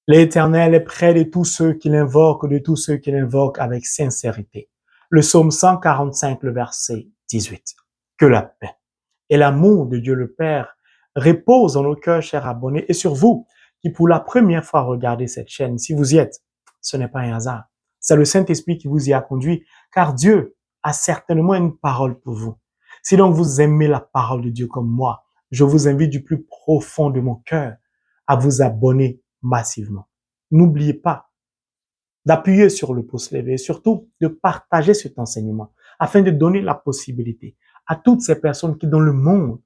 L'Éternel est près de tous ceux qui l'invoquent avec sincérité. Le psaume 145, le verset 18. Que la paix et l'amour de Dieu le Père reposent dans nos cœurs, chers abonnés, et sur vous qui pour la première fois regardez cette chaîne. Si vous y êtes, ce n'est pas un hasard. C'est le Saint-Esprit qui vous y a conduit, car Dieu a certainement une parole pour vous. Si donc vous aimez la parole de Dieu comme moi, je vous invite du plus profond de mon cœur à vous abonner massivement. N'oubliez pas d'appuyer sur le pouce levé et surtout de partager cet enseignement afin de donner la possibilité à toutes ces personnes qui dans le monde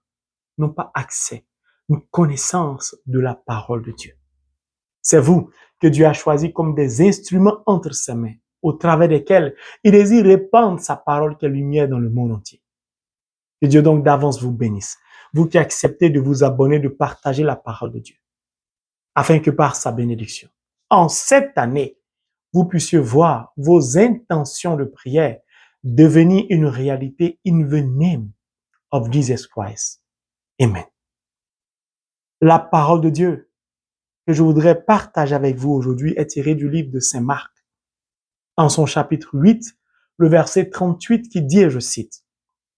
n'ont pas accès, une connaissance de la parole de Dieu. C'est vous que Dieu a choisi comme des instruments entre ses mains, au travers desquels il désire répandre sa parole qui est lumière dans le monde entier. Que Dieu donc d'avance vous bénisse, vous qui acceptez de vous abonner, de partager la parole de Dieu, afin que par sa bénédiction, en cette année, vous puissiez voir vos intentions de prière devenir une réalité in the name of Jesus Christ. Amen. La parole de Dieu que je voudrais partager avec vous aujourd'hui est tirée du livre de Saint Marc, en son chapitre 8, le verset 38 qui dit, et je cite,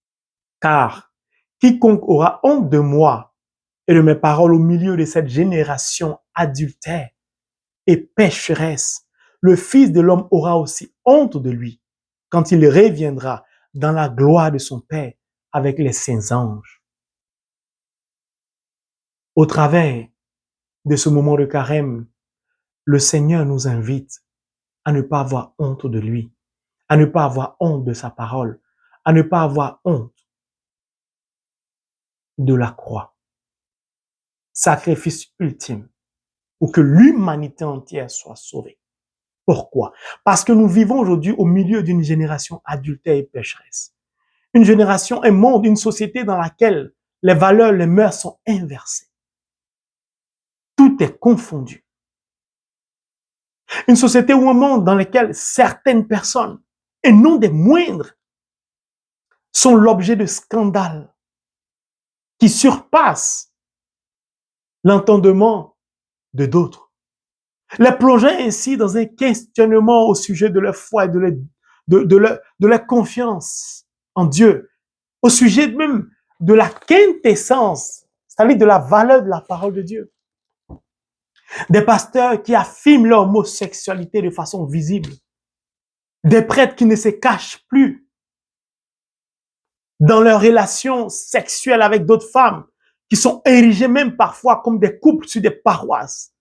« Car quiconque aura honte de moi et de mes paroles au milieu de cette génération adultère et pécheresse, le Fils de l'homme aura aussi honte de lui quand il reviendra dans la gloire de son Père avec les saints anges. » Au travers de ce moment de carême, le Seigneur nous invite à ne pas avoir honte de lui, à ne pas avoir honte de sa parole, à ne pas avoir honte de la croix. Sacrifice ultime pour que l'humanité entière soit sauvée. Pourquoi? Parce que nous vivons aujourd'hui au milieu d'une génération adultère et pécheresse. Une génération, un monde, une société dans laquelle les valeurs, les mœurs sont inversées. Tout est confondu. Une société ou un monde dans lequel certaines personnes, et non des moindres, sont l'objet de scandales qui surpassent l'entendement de d'autres, les plongeant ainsi dans un questionnement au sujet de leur foi et de leur confiance en Dieu, au sujet même de la quintessence, c'est-à-dire de la valeur de la parole de Dieu. Des pasteurs qui affirment leur homosexualité de façon visible, des prêtres qui ne se cachent plus dans leurs relations sexuelles avec d'autres femmes, qui sont érigées même parfois comme des couples sur des paroisses.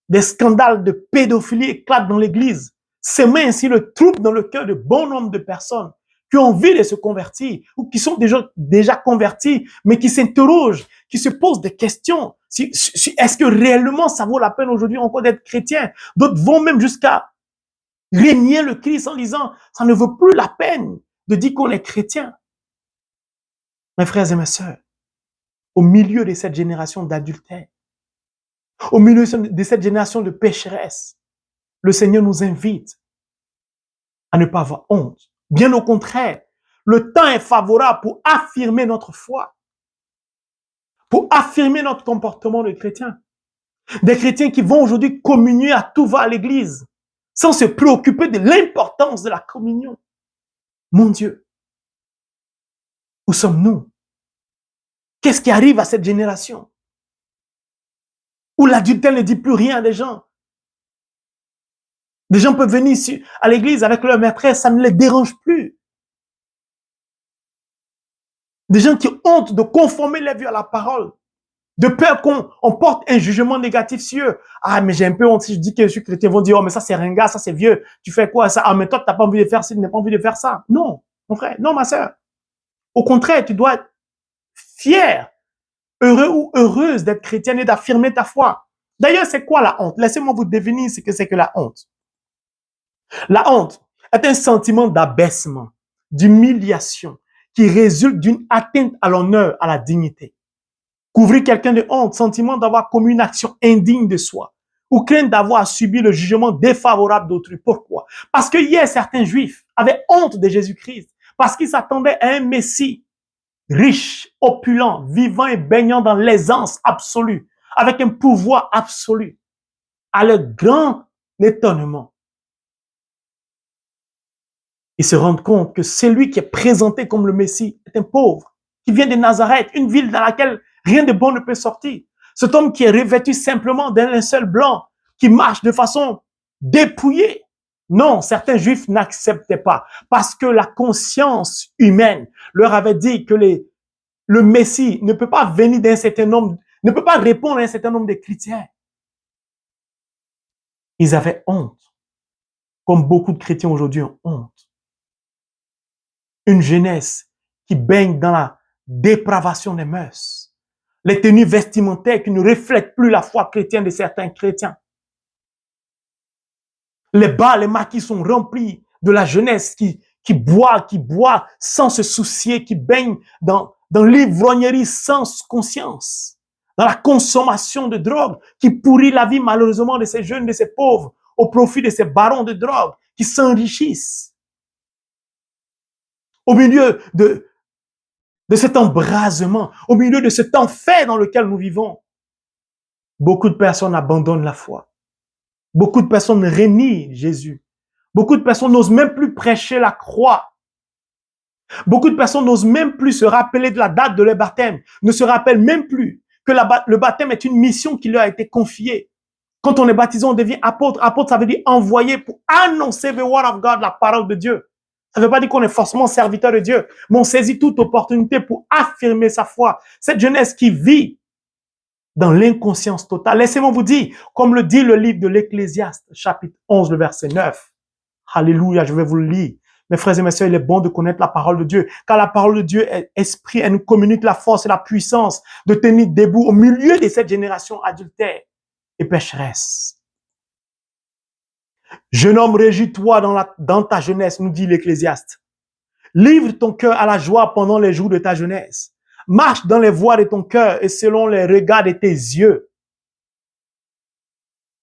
Des scandales de pédophilie éclatent dans l'Église, semant ainsi le trouble dans le cœur de bon nombre de personnes qui ont envie de se convertir ou qui sont déjà convertis, mais qui s'interrogent, qui se posent des questions. Est-ce que réellement ça vaut la peine aujourd'hui encore d'être chrétien? D'autres vont même jusqu'à régner le Christ en disant, ça ne vaut plus la peine de dire qu'on est chrétien. Mes frères et mes sœurs, au milieu de cette génération d'adultère, au milieu de cette génération de pécheresse, le Seigneur nous invite à ne pas avoir honte. Bien au contraire, le temps est favorable pour affirmer notre foi, pour affirmer notre comportement de chrétien. Des chrétiens qui vont aujourd'hui communier à tout va à l'église, sans se préoccuper de l'importance de la communion. Mon Dieu, où sommes-nous? Qu'est-ce qui arrive à cette génération où l'adultère ne dit plus rien à des gens? Des gens peuvent venir ici à l'église avec leur maîtresse, ça ne les dérange plus. Des gens qui ont honte de conformer les vies à la parole, de peur qu'on porte un jugement négatif sur eux. Ah, mais j'ai un peu honte si je dis que je suis chrétien. Ils vont dire, oh, mais ça c'est ringard, ça c'est vieux. Tu fais quoi ça? Ah, mais toi, tu n'as pas envie de faire ça, tu n'as pas envie de faire ça. Non, mon frère, non, ma sœur. Au contraire, tu dois être fier, heureux ou heureuse d'être chrétienne et d'affirmer ta foi. D'ailleurs, c'est quoi la honte? Laissez-moi vous définir ce que c'est que la honte. La honte est un sentiment d'abaissement, d'humiliation, qui résulte d'une atteinte à l'honneur, à la dignité. Couvrir quelqu'un de honte, sentiment d'avoir commis une action indigne de soi, ou crainte d'avoir subi le jugement défavorable d'autrui. Pourquoi? Parce que hier, certains juifs avaient honte de Jésus-Christ, parce qu'ils s'attendaient à un Messie riche, opulent, vivant et baignant dans l'aisance absolue, avec un pouvoir absolu. à leur grand étonnement, ils se rendent compte que celui qui est présenté comme le Messie est un pauvre, qui vient de Nazareth, une ville dans laquelle rien de bon ne peut sortir. Cet homme qui est revêtu simplement d'un linceul blanc, qui marche de façon dépouillée. Non, certains Juifs n'acceptaient pas, parce que la conscience humaine leur avait dit que le Messie ne peut pas venir d'un certain nombre, ne peut pas répondre à un certain nombre de critères. Ils avaient honte, comme beaucoup de chrétiens aujourd'hui ont honte. Une jeunesse qui baigne dans la dépravation des mœurs, les tenues vestimentaires qui ne reflètent plus la foi chrétienne de certains chrétiens. Les bals, les maquis sont remplis de la jeunesse qui boit sans se soucier, qui baigne dans l'ivrognerie sans conscience, dans la consommation de drogue, qui pourrit la vie malheureusement de ces jeunes, de ces pauvres, au profit de ces barons de drogue qui s'enrichissent. Au milieu de cet embrasement, au milieu de cet enfer dans lequel nous vivons, beaucoup de personnes abandonnent la foi. Beaucoup de personnes renient Jésus. Beaucoup de personnes n'osent même plus prêcher la croix. Beaucoup de personnes n'osent même plus se rappeler de la date de leur baptême, ne se rappellent même plus que le baptême est une mission qui leur a été confiée. Quand on est baptisé, on devient apôtre. Apôtre, ça veut dire envoyé pour annoncer the word of God, la parole de Dieu. Ça ne veut pas dire qu'on est forcément serviteur de Dieu, mais on saisit toute opportunité pour affirmer sa foi. Cette jeunesse qui vit dans l'inconscience totale. Laissez-moi vous dire, comme le dit le livre de l'Ecclésiaste, chapitre 11, le verset 9. Alléluia, je vais vous le lire. Mes frères et mes sœurs, il est bon de connaître la parole de Dieu, car la parole de Dieu est esprit, elle nous communique la force et la puissance de tenir debout au milieu de cette génération adultère et pécheresse. Jeune homme, régis-toi dans ta jeunesse, nous dit l'Ecclésiaste. Livre ton cœur à la joie pendant les jours de ta jeunesse. Marche dans les voies de ton cœur et selon les regards de tes yeux.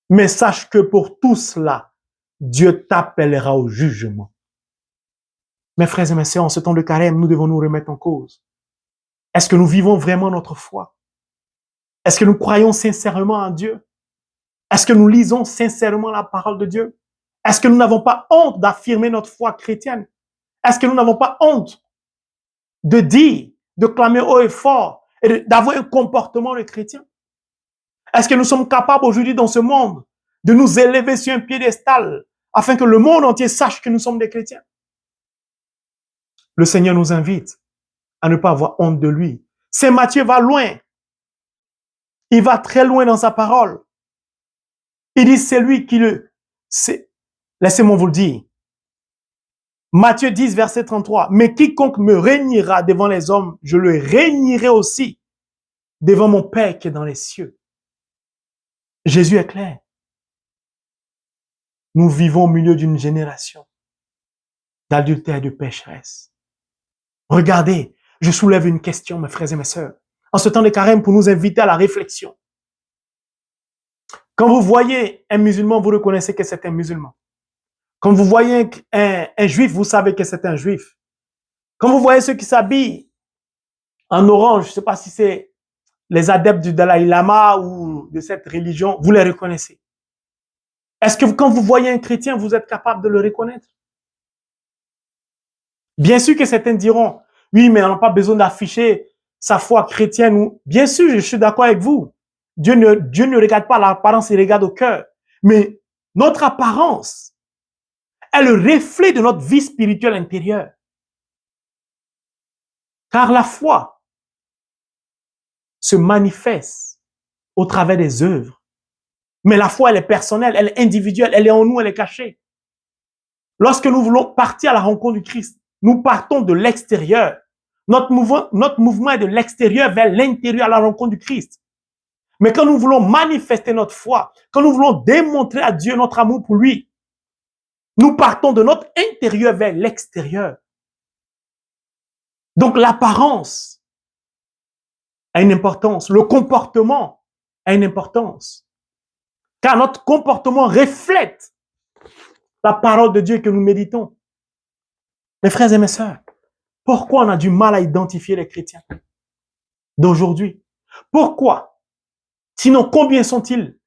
Mais sache que pour tout cela, Dieu t'appellera au jugement. Mes frères et mes sœurs, en ce temps de carême, nous devons nous remettre en cause. Est-ce que nous vivons vraiment notre foi? Est-ce que nous croyons sincèrement en Dieu? Est-ce que nous lisons sincèrement la parole de Dieu? Est-ce que nous n'avons pas honte d'affirmer notre foi chrétienne? Est-ce que nous n'avons pas honte de dire, de clamer haut et fort et d'avoir un comportement de chrétien? Est-ce que nous sommes capables aujourd'hui dans ce monde de nous élever sur un piédestal afin que le monde entier sache que nous sommes des chrétiens? Le Seigneur nous invite à ne pas avoir honte de lui. Saint Matthieu va loin. Il va très loin dans sa parole. Il dit, c'est lui qui laissez-moi vous le dire. Matthieu 10, verset 33. Mais quiconque me régnera devant les hommes, je le régnerai aussi devant mon Père qui est dans les cieux. Jésus est clair. Nous vivons au milieu d'une génération d'adultère et de pécheresse. Regardez, je soulève une question, mes frères et mes sœurs, en ce temps de carême pour nous inviter à la réflexion. Quand vous voyez un musulman, vous reconnaissez que c'est un musulman. Quand vous voyez un juif, vous savez que c'est un juif. Quand vous voyez ceux qui s'habillent en orange, je ne sais pas si c'est les adeptes du Dalai Lama ou de cette religion, vous les reconnaissez. Est-ce que quand vous voyez un chrétien, vous êtes capable de le reconnaître? Bien sûr que certains diront, oui, mais on n'a pas besoin d'afficher sa foi chrétienne. Bien sûr, je suis d'accord avec vous. Dieu ne regarde pas l'apparence, il regarde au cœur. Mais notre apparence est le reflet de notre vie spirituelle intérieure. Car la foi se manifeste au travers des œuvres. Mais la foi, elle est personnelle, elle est individuelle, elle est en nous, elle est cachée. Lorsque nous voulons partir à la rencontre du Christ, nous partons de l'extérieur. Notre mouvement est de l'extérieur vers l'intérieur à la rencontre du Christ. Mais quand nous voulons manifester notre foi, quand nous voulons démontrer à Dieu notre amour pour lui, nous partons de notre intérieur vers l'extérieur. Donc l'apparence a une importance, le comportement a une importance. Car notre comportement reflète la parole de Dieu que nous méditons. Mes frères et mes sœurs, pourquoi on a du mal à identifier les chrétiens d'aujourd'hui? Pourquoi? Sinon, combien sont-ils?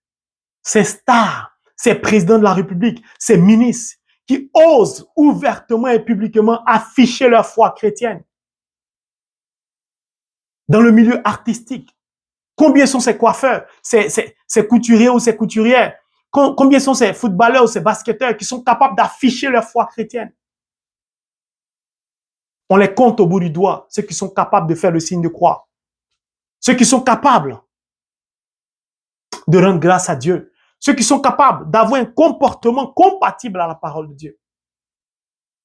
ces stars, ces présidents de la République, ces ministres qui osent ouvertement et publiquement afficher leur foi chrétienne dans le milieu artistique. Combien sont ces coiffeurs, ces couturiers ou ces couturières? Combien sont ces footballeurs ou ces basketteurs qui sont capables d'afficher leur foi chrétienne? On les compte au bout du doigt, ceux qui sont capables de faire le signe de croix. Ceux qui sont capables de rendre grâce à Dieu. Ceux qui sont capables d'avoir un comportement compatible à la parole de Dieu.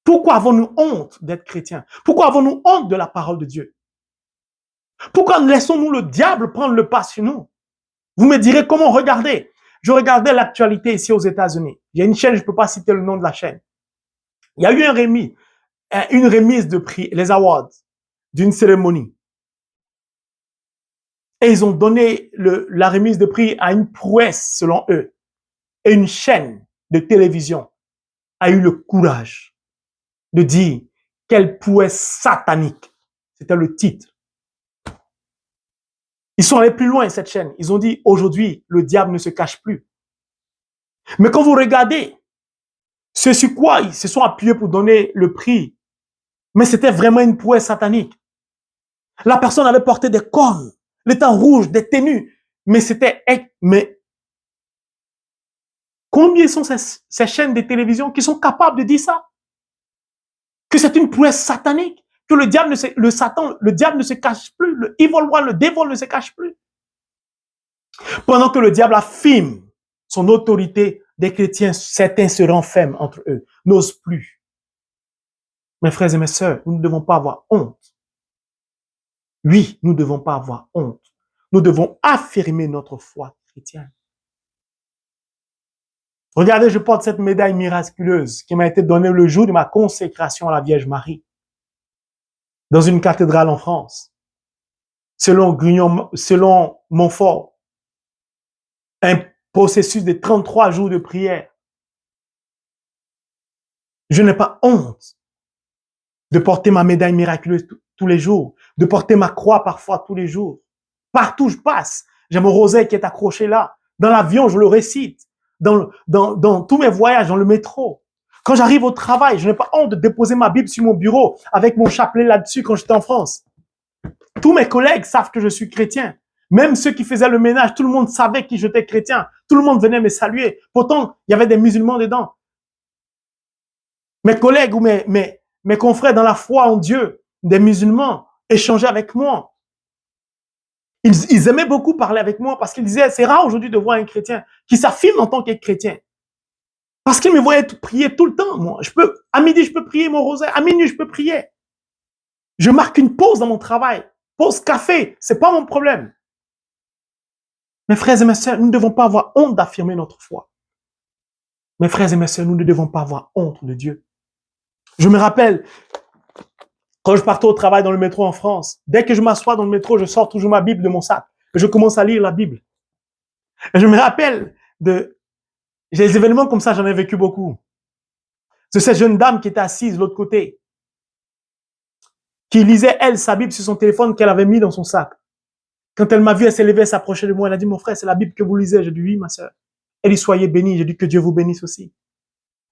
Pourquoi avons-nous honte d'être chrétiens? Pourquoi avons-nous honte de la parole de Dieu? Pourquoi laissons-nous le diable prendre le pas sur nous? Vous me direz comment regarder. Je regardais l'actualité ici aux États-Unis. Il y a une chaîne, je ne peux pas citer le nom de la chaîne. Il y a eu une remise de prix, les awards, d'une cérémonie. Et ils ont donné la remise de prix à une prouesse, selon eux. Et une chaîne de télévision a eu le courage de dire quelle prouesse satanique. C'était le titre. Ils sont allés plus loin, cette chaîne. Ils ont dit, aujourd'hui, le diable ne se cache plus. Mais quand vous regardez, ce sur quoi ils se sont appuyés pour donner le prix, mais c'était vraiment une prouesse satanique. La personne avait porté des cornes, les temps rouges, des tenues, mais mais combien sont ces chaînes de télévision qui sont capables de dire ça? Que c'est une prouesse satanique, que le diable ne se cache plus, le evil one, le devil ne se cache plus. Pendant que le diable affirme son autorité, des chrétiens, certains se renferment entre eux, n'osent plus. Mes frères et mes sœurs, nous ne devons pas avoir honte. Oui, nous ne devons pas avoir honte. Nous devons affirmer notre foi chrétienne. Regardez, je porte cette médaille miraculeuse qui m'a été donnée le jour de ma consécration à la Vierge Marie, dans une cathédrale en France, selon Montfort, un processus de 33 jours de prière. Je n'ai pas honte de porter ma médaille miraculeuse tous les jours, de porter ma croix parfois tous les jours. Partout où je passe, j'ai mon rosaire qui est accroché là. Dans l'avion, je le récite. Dans tous mes voyages, dans le métro. Quand j'arrive au travail, je n'ai pas honte de déposer ma Bible sur mon bureau avec mon chapelet là-dessus quand j'étais en France. Tous mes collègues savent que je suis chrétien. Même ceux qui faisaient le ménage, tout le monde savait que j'étais chrétien. Tout le monde venait me saluer. Pourtant, il y avait des musulmans dedans. Mes collègues ou mes confrères dans la foi en Dieu, des musulmans, échangeaient avec moi. Ils aimaient beaucoup parler avec moi parce qu'ils disaient, c'est rare aujourd'hui de voir un chrétien qui s'affirme en tant que chrétien. Parce qu'ils me voyaient prier tout le temps, moi. À midi, je peux prier mon rosaire. À minuit, je peux prier. Je marque une pause dans mon travail. Pause café, c'est pas mon problème. Mes frères et mes sœurs, nous ne devons pas avoir honte d'affirmer notre foi. Mes frères et mes sœurs, nous ne devons pas avoir honte de Dieu. Je me rappelle, quand je partais au travail dans le métro en France, dès que je m'assois dans le métro, je sors toujours ma Bible de mon sac. Et je commence à lire la Bible. Et je me rappelle j'ai des événements comme ça, j'en ai vécu beaucoup. C'est cette jeune dame qui était assise de l'autre côté, qui lisait, elle, sa Bible sur son téléphone qu'elle avait mis dans son sac. Quand elle m'a vu, elle s'est levée, elle s'approchait de moi. Elle a dit, mon frère, c'est la Bible que vous lisez. J'ai dit, oui, ma sœur. Elle dit, soyez bénis. J'ai dit, que Dieu vous bénisse aussi.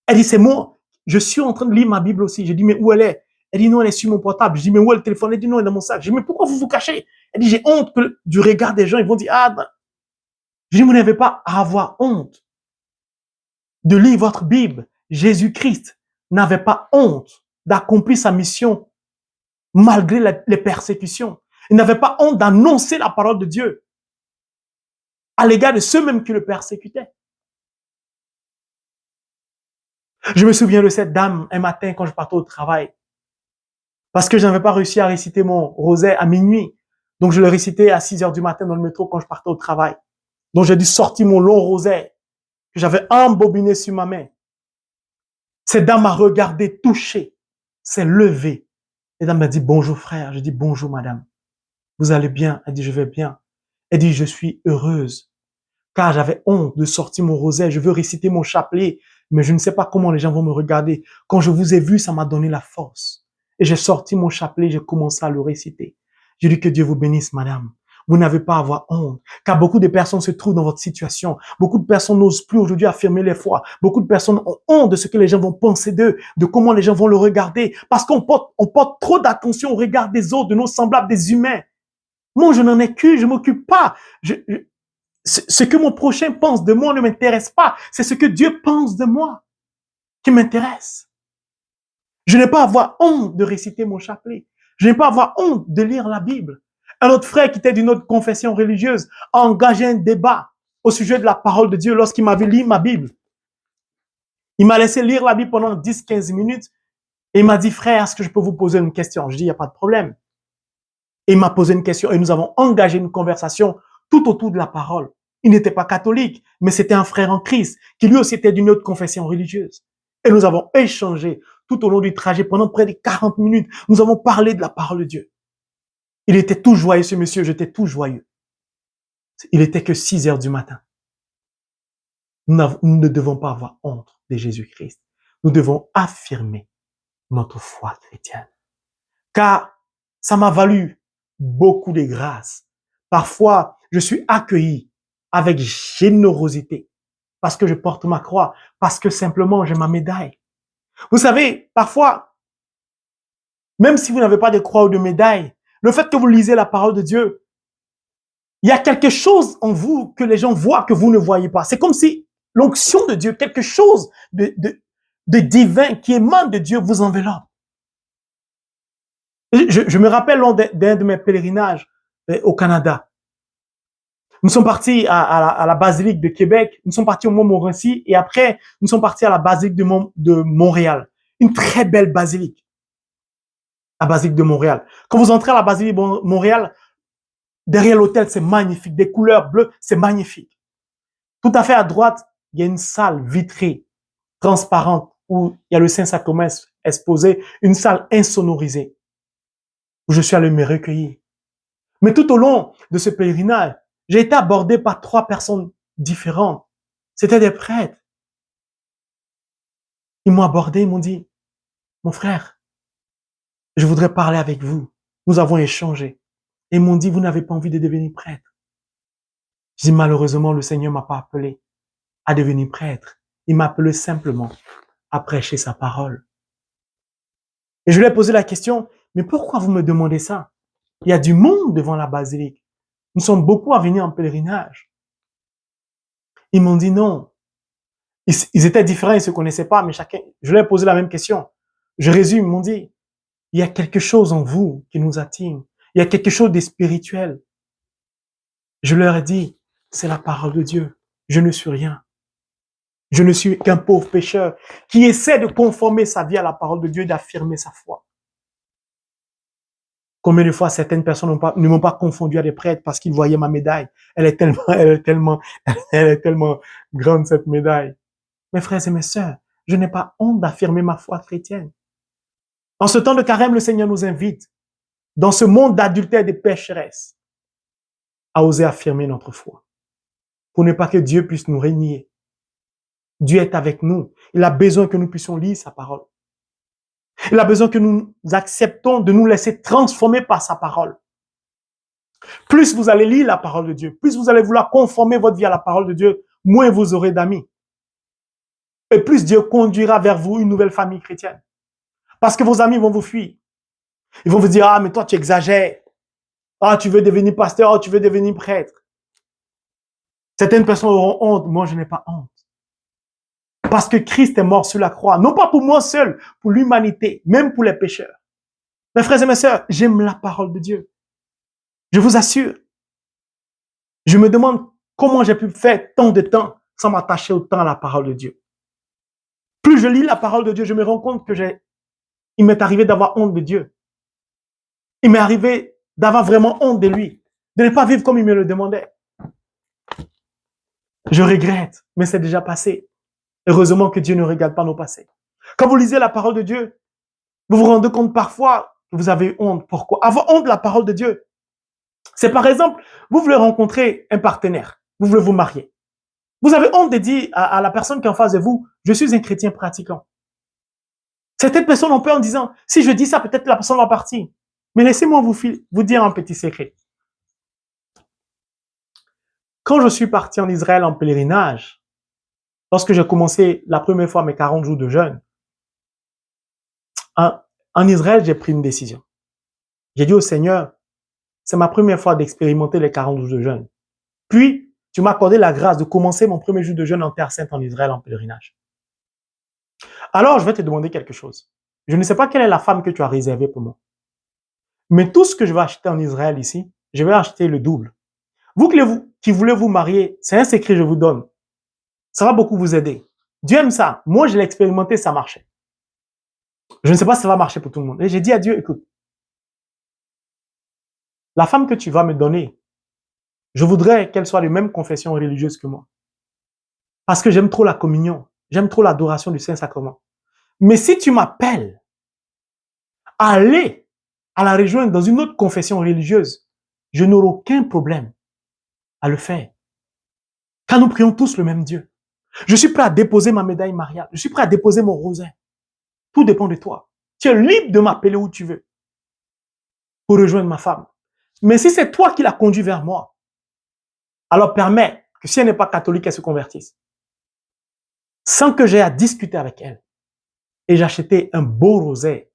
Elle dit, c'est moi. Je suis en train de lire ma Bible aussi. J'ai dit, mais où elle est? Elle dit, non, elle est sur mon portable. Je dis, mais où est le téléphone? Elle dit, non, elle est dans mon sac. J'ai dit, mais pourquoi vous vous cachez? Elle dit, j'ai honte du regard des gens. Ils vont dire, ah, ben. Je dis, vous n'avez pas à avoir honte de lire votre Bible. Jésus-Christ n'avait pas honte d'accomplir sa mission malgré les persécutions. Il n'avait pas honte d'annoncer la parole de Dieu à l'égard de ceux mêmes qui le persécutaient. Je me souviens de cette dame un matin quand je partais au travail. Parce que je n'avais pas réussi à réciter mon rosaire à minuit. Donc je le récitais à 6 heures du matin dans le métro quand je partais au travail. Donc j'ai dû sortir mon long rosaire que j'avais embobiné sur ma main. Cette dame m'a regardé, touché, s'est levée. Cette dame m'a dit bonjour frère. Je dis bonjour madame. Vous allez bien? Elle dit je vais bien. Elle dit je suis heureuse car j'avais honte de sortir mon rosaire. Je veux réciter mon chapelet, mais je ne sais pas comment les gens vont me regarder. Quand je vous ai vu, ça m'a donné la force. Et j'ai sorti mon chapelet, j'ai commencé à le réciter. J'ai dit que Dieu vous bénisse, madame. vous n'avez pas à avoir honte, car beaucoup de personnes se trouvent dans votre situation. Beaucoup de personnes n'osent plus aujourd'hui affirmer les foi. Beaucoup de personnes ont honte de ce que les gens vont penser d'eux, de comment les gens vont le regarder, parce on porte trop d'attention au regard des autres, de nos semblables, des humains. Moi, je n'en ai qu'une, je m'occupe pas. Ce que mon prochain pense de moi ne m'intéresse pas. C'est ce que Dieu pense de moi qui m'intéresse. Je n'ai pas à avoir honte de réciter mon chapelet. Je n'ai pas à avoir honte de lire la Bible. Un autre frère qui était d'une autre confession religieuse a engagé un débat au sujet de la parole de Dieu lorsqu'il m'avait lu ma Bible. Il m'a laissé lire la Bible pendant 10-15 minutes et il m'a dit, frère, est-ce que je peux vous poser une question? Je dis, il n'y a pas de problème. Et il m'a posé une question et nous avons engagé une conversation tout autour de la parole. Il n'était pas catholique, mais c'était un frère en Christ qui lui aussi était d'une autre confession religieuse. Et nous avons échangé tout au long du trajet pendant près de 40 minutes. Nous avons parlé de la parole de Dieu. Il était tout joyeux, ce monsieur, j'étais tout joyeux. Il était que 6 heures du matin. Nous ne devons pas avoir honte de Jésus-Christ. Nous devons affirmer notre foi chrétienne. Car ça m'a valu beaucoup de grâce. Parfois, je suis accueilli avec générosité parce que je porte ma croix, parce que simplement j'ai ma médaille. Vous savez, parfois, même si vous n'avez pas de croix ou de médaille, le fait que vous lisez la parole de Dieu, il y a quelque chose en vous que les gens voient que vous ne voyez pas. C'est comme si l'onction de Dieu, quelque chose de divin qui émane de Dieu vous enveloppe. Je me rappelle lors d'un de mes pèlerinages au Canada. Nous sommes partis à la basilique de Québec, nous sommes partis au Montmorency et après, nous sommes partis à la basilique de Montréal. Une très belle basilique. La basilique de Montréal. Quand vous entrez à la basilique de Montréal, derrière l'hôtel, c'est magnifique. Des couleurs bleues, c'est magnifique. Tout à fait à droite, il y a une salle vitrée, transparente, où il y a le Saint-Sacrement exposé, une salle insonorisée, où je suis allé me recueillir. Mais tout au long de ce pèlerinage, j'ai été abordé par 3 personnes différentes. C'était des prêtres. Ils m'ont abordé, ils m'ont dit, mon frère, je voudrais parler avec vous. Nous avons échangé. Et ils m'ont dit, vous n'avez pas envie de devenir prêtre. Je dis, malheureusement, le Seigneur m'a pas appelé à devenir prêtre. Il m'a appelé simplement à prêcher sa parole. Et je lui ai posé la question, mais pourquoi vous me demandez ça? Il y a du monde devant la basilique. Nous sommes beaucoup à venir en pèlerinage. Ils m'ont dit non. Ils étaient différents, ils ne se connaissaient pas, mais chacun, je leur ai posé la même question. Je résume, ils m'ont dit, il y a quelque chose en vous qui nous attire. Il y a quelque chose de spirituel. Je leur ai dit, c'est la parole de Dieu. Je ne suis rien. Je ne suis qu'un pauvre pécheur qui essaie de conformer sa vie à la parole de Dieu et d'affirmer sa foi. Combien de fois certaines personnes ne m'ont pas confondu à des prêtres parce qu'ils voyaient ma médaille. Elle est tellement grande, cette médaille. Mes frères et mes sœurs, je n'ai pas honte d'affirmer ma foi chrétienne. En ce temps de carême, le Seigneur nous invite, dans ce monde d'adultère et de pécheresse, à oser affirmer notre foi. Pour ne pas que Dieu puisse nous régner. Dieu est avec nous. Il a besoin que nous puissions lire sa parole. Il a besoin que nous acceptons de nous laisser transformer par sa parole. Plus vous allez lire la parole de Dieu, plus vous allez vouloir conformer votre vie à la parole de Dieu, moins vous aurez d'amis. Et plus Dieu conduira vers vous une nouvelle famille chrétienne. Parce que vos amis vont vous fuir. Ils vont vous dire, ah, mais toi, tu exagères. Ah, tu veux devenir pasteur, ah, tu veux devenir prêtre. Certaines personnes auront honte. Moi, je n'ai pas honte. Parce que Christ est mort sur la croix. Non pas pour moi seul, pour l'humanité, même pour les pécheurs. Mes frères et mes sœurs, j'aime la parole de Dieu. Je vous assure. Je me demande comment j'ai pu faire tant de temps sans m'attacher autant à la parole de Dieu. Plus je lis la parole de Dieu, je me rends compte que il m'est arrivé d'avoir honte de Dieu. Il m'est arrivé d'avoir vraiment honte de lui, de ne pas vivre comme il me le demandait. Je regrette, mais c'est déjà passé. Heureusement que Dieu ne regarde pas nos passés. Quand vous lisez la parole de Dieu, vous vous rendez compte parfois que vous avez honte. Pourquoi? Avoir honte de la parole de Dieu, c'est par exemple, vous voulez rencontrer un partenaire, vous voulez vous marier. Vous avez honte de dire à la personne qui est en face de vous, je suis un chrétien pratiquant. Certaines personnes ont peur en disant, si je dis ça, peut-être la personne va partir. Mais laissez-moi vous dire un petit secret. Quand je suis parti en Israël en pèlerinage, lorsque j'ai commencé la première fois mes 40 jours de jeûne, en Israël, j'ai pris une décision. J'ai dit au Seigneur, c'est ma première fois d'expérimenter les 40 jours de jeûne. Puis, tu m'as accordé la grâce de commencer mon premier jour de jeûne en Terre Sainte en Israël en pèlerinage. Alors, je vais te demander quelque chose. Je ne sais pas quelle est la femme que tu as réservée pour moi. Mais tout ce que je vais acheter en Israël ici, je vais acheter le double. Vous qui voulez vous marier, c'est un secret que je vous donne. Ça va beaucoup vous aider. Dieu aime ça. Moi, je l'ai expérimenté, ça marchait. Je ne sais pas si ça va marcher pour tout le monde. Et j'ai dit à Dieu, écoute, la femme que tu vas me donner, je voudrais qu'elle soit de même confession religieuse que moi. Parce que j'aime trop la communion. J'aime trop l'adoration du Saint-Sacrement. Mais si tu m'appelles à aller à la rejoindre dans une autre confession religieuse, je n'aurai aucun problème à le faire. Car nous prions tous le même Dieu. Je suis prêt à déposer ma médaille mariale. Je suis prêt à déposer mon rosaire. Tout dépend de toi. Tu es libre de m'appeler où tu veux pour rejoindre ma femme. Mais si c'est toi qui l'as conduit vers moi, alors permets que si elle n'est pas catholique, elle se convertisse. Sans que j'aie à discuter avec elle. Et j'ai acheté un beau rosaire.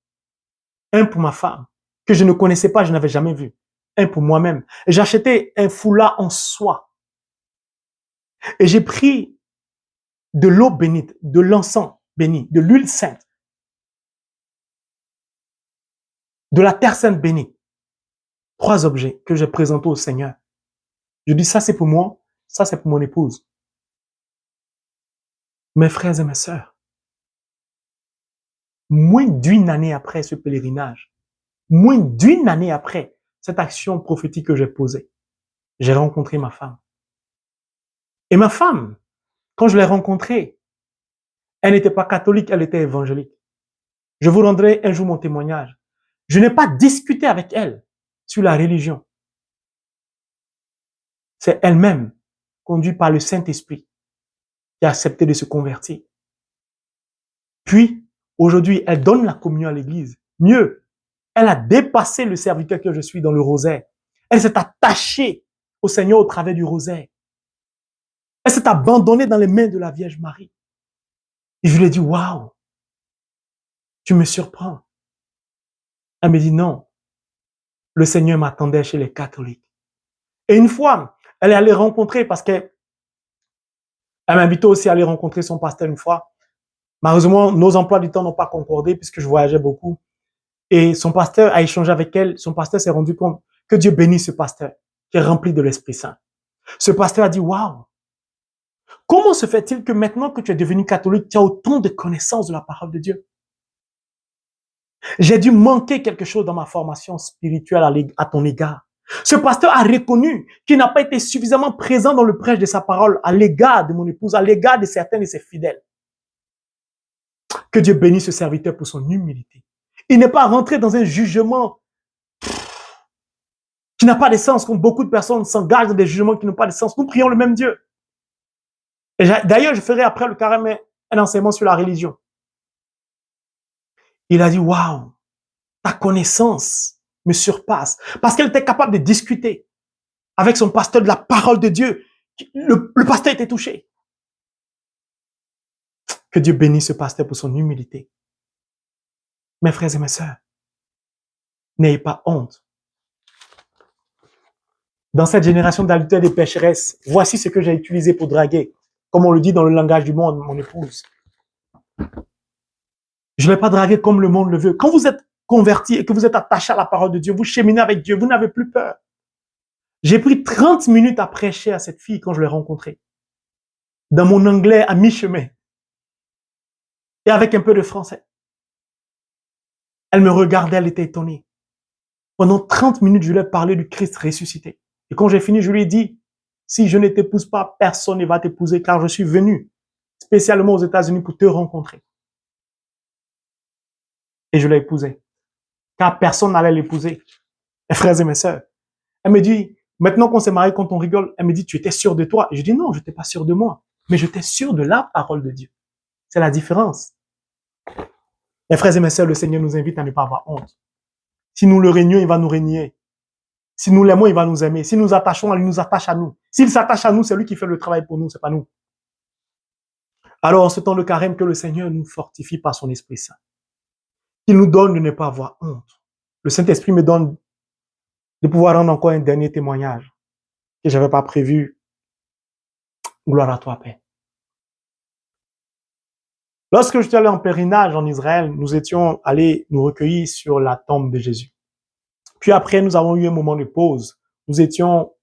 Un pour ma femme, que je ne connaissais pas, je n'avais jamais vu. Un pour moi-même. Et j'ai acheté un foulard en soie. Et j'ai pris de l'eau bénite, de l'encens béni, de l'huile sainte, de la terre sainte bénie. 3 objets que j'ai présentés au Seigneur. Je dis, ça c'est pour moi, ça c'est pour mon épouse. Mes frères et mes sœurs, moins d'une année après ce pèlerinage, moins d'une année après cette action prophétique que j'ai posée, j'ai rencontré ma femme. Et ma femme, quand je l'ai rencontrée, elle n'était pas catholique, elle était évangélique. Je vous rendrai un jour mon témoignage. Je n'ai pas discuté avec elle sur la religion. C'est elle-même, conduite par le Saint-Esprit, qui a accepté de se convertir. Puis, aujourd'hui, elle donne la communion à l'église. Mieux, elle a dépassé le serviteur que je suis dans le rosaire. Elle s'est attachée au Seigneur au travers du rosaire. Elle s'est abandonnée dans les mains de la Vierge Marie. Et je lui ai dit, waouh, tu me surprends. Elle me dit, non, le Seigneur m'attendait chez les catholiques. Et une fois, elle est allée rencontrer, parce qu'elle m'invitait aussi à aller rencontrer son pasteur une fois. Malheureusement, nos emplois du temps n'ont pas concordé puisque je voyageais beaucoup. Et son pasteur a échangé avec elle. Son pasteur s'est rendu compte que Dieu bénit ce pasteur qui est rempli de l'Esprit Saint. Ce pasteur a dit, waouh, comment se fait-il que maintenant que tu es devenu catholique, tu as autant de connaissances de la parole de Dieu? J'ai dû manquer quelque chose dans ma formation spirituelle à ton égard. Ce pasteur a reconnu qu'il n'a pas été suffisamment présent dans le prêche de sa parole à l'égard de mon épouse, à l'égard de certains de ses fidèles. Que Dieu bénisse ce serviteur pour son humilité. Il n'est pas rentré dans un jugement qui n'a pas de sens, comme beaucoup de personnes s'engagent dans des jugements qui n'ont pas de sens. Nous prions le même Dieu. Et d'ailleurs, je ferai après le carême un enseignement sur la religion. Il a dit, waouh, ta connaissance me surpasse. Parce qu'elle était capable de discuter avec son pasteur de la parole de Dieu. Le pasteur était touché. Que Dieu bénisse ce pasteur pour son humilité. Mes frères et mes sœurs, n'ayez pas honte. Dans cette génération d'adultères et de pécheresses, voici ce que j'ai utilisé pour draguer, comme on le dit dans le langage du monde, mon épouse. Je ne l'ai pas dragué comme le monde le veut. Quand vous êtes converti et que vous êtes attaché à la parole de Dieu, vous cheminez avec Dieu, vous n'avez plus peur. J'ai pris 30 minutes à prêcher à cette fille quand je l'ai rencontrée. Dans mon anglais à mi-chemin. Et avec un peu de français. Elle me regardait, elle était étonnée. Pendant 30 minutes, je lui ai parlé du Christ ressuscité. Et quand j'ai fini, je lui ai dit, si je ne t'épouse pas, personne ne va t'épouser car je suis venu spécialement aux États-Unis pour te rencontrer. Et je l'ai épousée. Car personne n'allait l'épouser. Mes frères et mes sœurs. Elle me dit, maintenant qu'on s'est mariés, quand on rigole, elle me dit, tu étais sûr de toi? Et je dis, non, je n'étais pas sûr de moi. Mais j'étais sûr de la parole de Dieu. C'est la différence. Mes frères et mes sœurs, le Seigneur nous invite à ne pas avoir honte. Si nous le régnons, il va nous régner. Si nous l'aimons, il va nous aimer. Si nous nous attachons à lui, il nous attache à nous. S'il s'attache à nous, c'est lui qui fait le travail pour nous, c'est pas nous. Alors, en ce temps de carême, que le Seigneur nous fortifie par son Esprit Saint. Qu'il nous donne de ne pas avoir honte. Le Saint-Esprit me donne de pouvoir rendre encore un dernier témoignage que je n'avais pas prévu. Gloire à toi, Père. Lorsque je suis allé en pèlerinage en Israël, nous étions allés nous recueillir sur la tombe de Jésus. Puis après, nous avons eu un moment de pause. Nous étions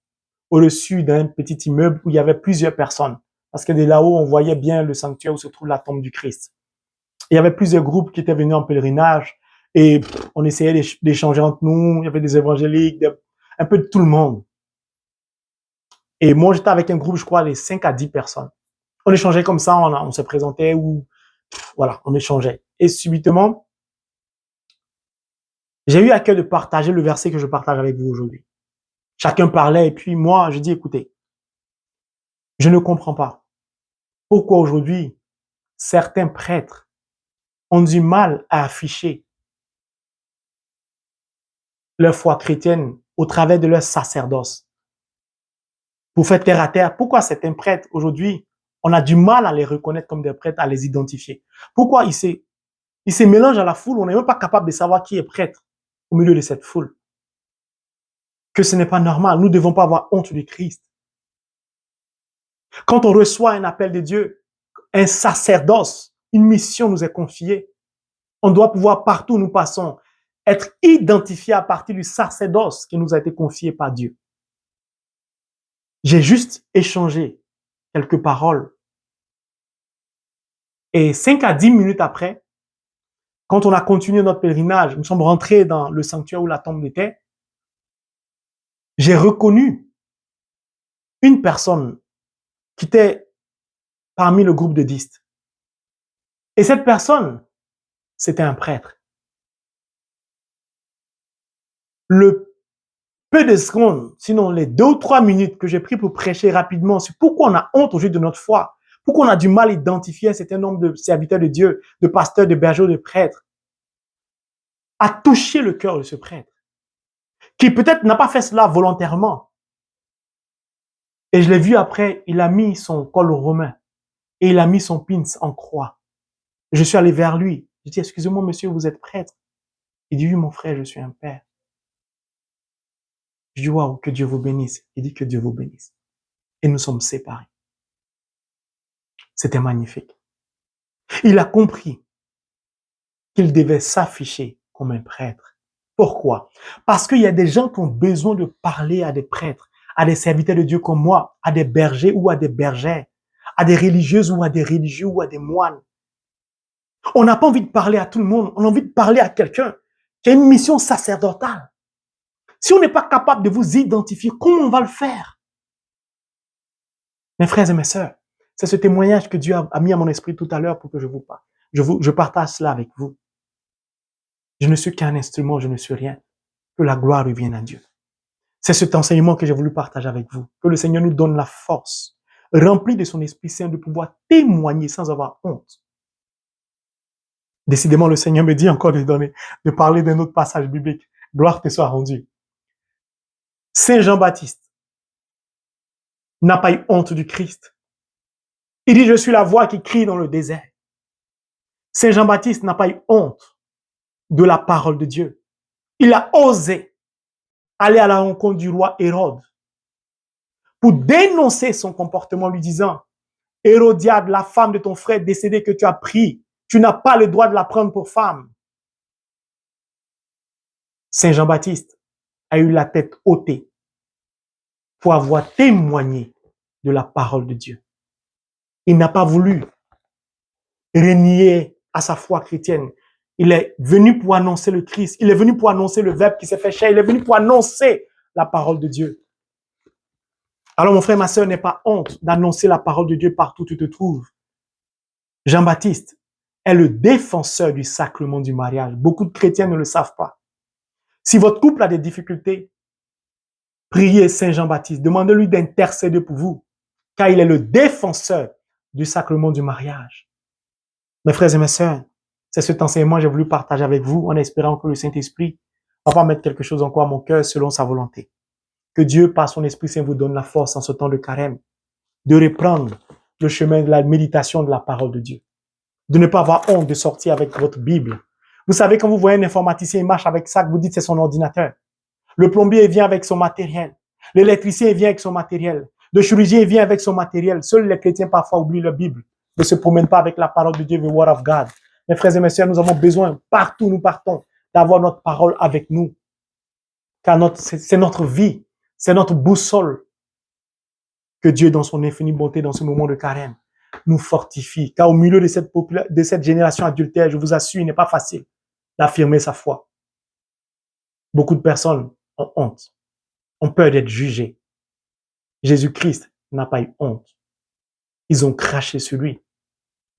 au-dessus d'un petit immeuble où il y avait plusieurs personnes. Parce que de là-haut, on voyait bien le sanctuaire où se trouve la tombe du Christ. Il y avait plusieurs groupes qui étaient venus en pèlerinage et on essayait d'échanger entre nous. Il y avait des évangéliques, un peu de tout le monde. Et moi, j'étais avec un groupe, je crois, de 5 à 10 personnes. On échangeait comme ça, on se présentait ou voilà, on échangeait. Et subitement, j'ai eu à cœur de partager le verset que je partage avec vous aujourd'hui. Chacun parlait et puis moi, je dis, écoutez, je ne comprends pas pourquoi aujourd'hui certains prêtres ont du mal à afficher leur foi chrétienne au travers de leur sacerdoce. Pour faire terre à terre, pourquoi certains prêtres aujourd'hui, on a du mal à les reconnaître comme des prêtres, à les identifier? Pourquoi ils se mélangent à la foule, on n'est même pas capable de savoir qui est prêtre au milieu de cette foule? Que ce n'est pas normal, nous ne devons pas avoir honte du Christ. Quand on reçoit un appel de Dieu, un sacerdoce, une mission nous est confiée, on doit pouvoir partout où nous passons être identifié à partir du sacerdoce qui nous a été confié par Dieu. J'ai juste échangé quelques paroles. Et 5 à 10 minutes après, quand on a continué notre pèlerinage, nous sommes rentrés dans le sanctuaire où la tombe était, j'ai reconnu une personne qui était parmi le groupe de 10. Et cette personne, c'était un prêtre. Le peu de secondes, sinon les 2 ou 3 minutes que j'ai pris pour prêcher rapidement sur pourquoi on a honte au sujet de notre foi, pourquoi on a du mal à identifier un certain nombre de serviteurs de Dieu, de pasteurs, de bergers, de prêtres, a touché le cœur de ce prêtre, qui peut-être n'a pas fait cela volontairement. Et je l'ai vu après, il a mis son col romain et il a mis son pins en croix. Je suis allé vers lui. Je dis, excusez-moi, monsieur, vous êtes prêtre? Il dit, oui, mon frère, je suis un père. Je dis, waouh, que Dieu vous bénisse. Il dit que Dieu vous bénisse. Et nous sommes séparés. C'était magnifique. Il a compris qu'il devait s'afficher comme un prêtre. Pourquoi? Parce qu'il y a des gens qui ont besoin de parler à des prêtres, à des serviteurs de Dieu comme moi, à des bergers ou à des bergères, à des religieuses ou à des religieux ou à des moines. On n'a pas envie de parler à tout le monde, on a envie de parler à quelqu'un qui a une mission sacerdotale. Si on n'est pas capable de vous identifier, comment on va le faire? Mes frères et mes sœurs, c'est ce témoignage que Dieu a mis à mon esprit tout à l'heure pour que je vous parle. Je partage cela avec vous. Je ne suis qu'un instrument, je ne suis rien. Que la gloire revienne à Dieu. C'est cet enseignement que j'ai voulu partager avec vous. Que le Seigneur nous donne la force, remplie de son Esprit Saint, de pouvoir témoigner sans avoir honte. Décidément, le Seigneur me dit encore de parler d'un autre passage biblique. Gloire te soit rendue. Saint Jean-Baptiste n'a pas eu honte du Christ. Il dit, je suis la voix qui crie dans le désert. Saint Jean-Baptiste n'a pas eu honte de la parole de Dieu. Il a osé aller à la rencontre du roi Hérode pour dénoncer son comportement, lui disant, Hérodiade, la femme de ton frère décédé que tu as pris, tu n'as pas le droit de la prendre pour femme. Saint Jean-Baptiste a eu la tête ôtée pour avoir témoigné de la parole de Dieu. Il n'a pas voulu renier à sa foi chrétienne. Il est venu pour annoncer le Christ. Il est venu pour annoncer le Verbe qui s'est fait chair. Il est venu pour annoncer la parole de Dieu. Alors mon frère, ma sœur, n'aie pas honte d'annoncer la parole de Dieu partout où tu te trouves. Jean-Baptiste est le défenseur du sacrement du mariage. Beaucoup de chrétiens ne le savent pas. Si votre couple a des difficultés, priez Saint Jean-Baptiste. Demandez-lui d'intercéder pour vous, car il est le défenseur du sacrement du mariage. Mes frères et mes sœurs, c'est cet enseignement que j'ai voulu partager avec vous en espérant que le Saint-Esprit va pas mettre quelque chose encore à mon cœur selon sa volonté. Que Dieu, par son Esprit Saint, vous donne la force en ce temps de carême de reprendre le chemin de la méditation de la parole de Dieu. De ne pas avoir honte de sortir avec votre Bible. Vous savez, quand vous voyez un informaticien, il marche avec ça, que vous dites c'est son ordinateur. Le plombier vient avec son matériel. L'électricien vient avec son matériel. Le chirurgien vient avec son matériel. Seuls les chrétiens parfois oublient la Bible. Ne se promènent pas avec la parole de Dieu, the word of God. Mes frères et mes sœurs, nous avons besoin, partout où nous partons, d'avoir notre parole avec nous. Car c'est notre vie, c'est notre boussole. Que Dieu, dans son infinie bonté, dans ce moment de carême, nous fortifie. Car au milieu de cette génération adultère, je vous assure, il n'est pas facile d'affirmer sa foi. Beaucoup de personnes ont honte, ont peur d'être jugées. Jésus-Christ n'a pas eu honte. Ils ont craché sur lui.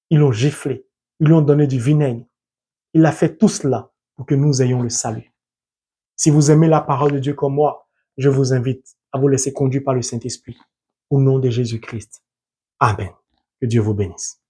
Ils l'ont giflé. Ils lui ont donné du vinaigre. Il a fait tout cela pour que nous ayons le salut. Si vous aimez la parole de Dieu comme moi, je vous invite à vous laisser conduire par le Saint-Esprit. Au nom de Jésus-Christ. Amen. Que Dieu vous bénisse.